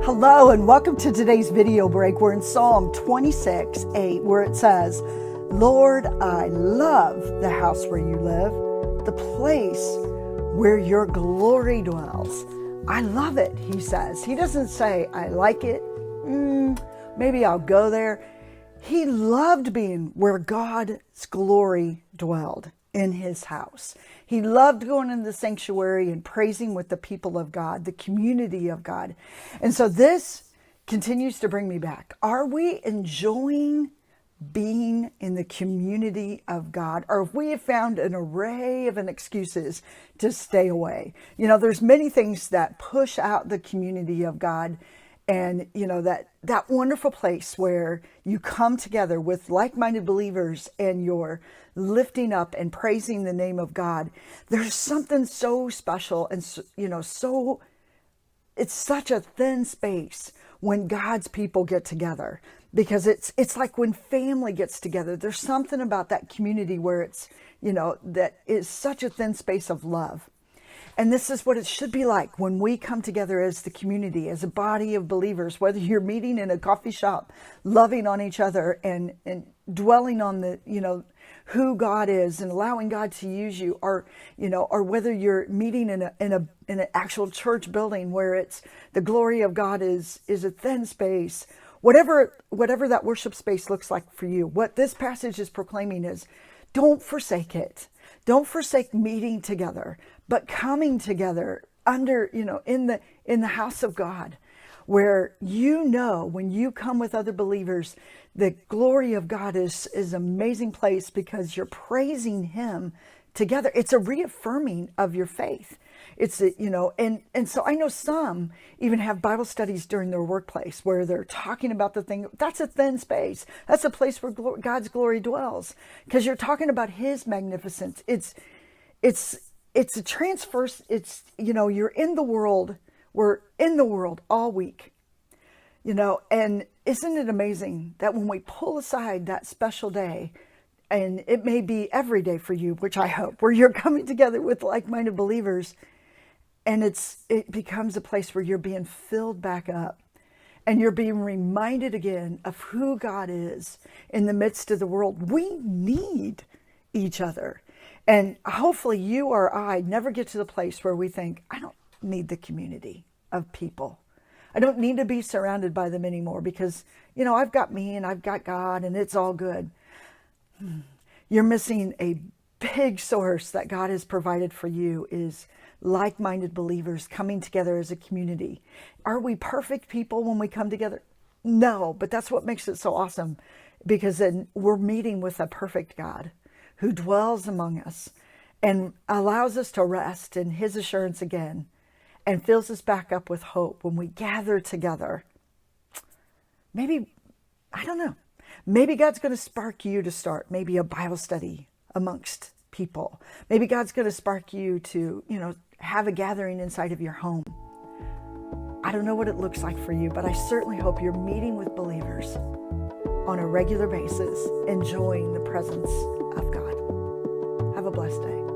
Hello and welcome to today's video break. We're in Psalm 26:8 where it says, Lord, I love the house where you live, the place where your glory dwells. I love it, he says. He doesn't say, I like it. Maybe I'll go there. He loved being where God's glory dwelled, in his house. He loved going in the sanctuary and praising with the people of God, the community of God. And so this continues to bring me back. Are we enjoying being in the community of God? Or have we found an array of excuses to stay away? You know, there's many things that push out the community of God. And, you know, that wonderful place where you come together with like-minded believers and you're lifting up and praising the name of God. There's something so special and, you know, it's such a thin space when God's people get together, because it's like when family gets together. There's something about that community where it's, you know, that is such a thin space of love. And this is what it should be like when we come together as the community, as a body of believers, whether you're meeting in a coffee shop, loving on each other and dwelling on the, you know, who God is and allowing God to use you, or, you know, or whether you're meeting in an actual church building where it's the glory of God is a thin space. Whatever that worship space looks like for you, what this passage is proclaiming is, don't forsake it. Don't forsake meeting together, but coming together under, you know, in the house of God, where, you know, when you come with other believers, the glory of God is an amazing place because you're praising him together. It's a reaffirming of your faith. It's, you know, and so I know some even have Bible studies during their workplace where they're talking about the thing. That's a thin space. That's a place where God's glory dwells, because you're talking about his magnificence. It's a transfer. It's, you know, you're in the world. We're in the world all week, you know, and isn't it amazing that when we pull aside that special day, and it may be every day for you, which I hope, where you're coming together with like-minded believers, and it becomes a place where you're being filled back up and you're being reminded again of who God is in the midst of the world. We need each other. And hopefully you or I never get to the place where we think, I don't need the community of people. I don't need to be surrounded by them anymore because, you know, I've got me and I've got God and it's all good. You're missing a big source that God has provided for you, is like-minded believers coming together as a community. Are we perfect people when we come together? No, but that's what makes it so awesome, because then we're meeting with a perfect God who dwells among us and allows us to rest in his assurance again and fills us back up with hope when we gather together. Maybe, I don't know, maybe God's going to spark you to start maybe a Bible study amongst people. Maybe God's going to spark you to, you know, have a gathering inside of your home. I don't know what it looks like for you, but I certainly hope you're meeting with believers on a regular basis, enjoying the presence of God. Have a blessed day.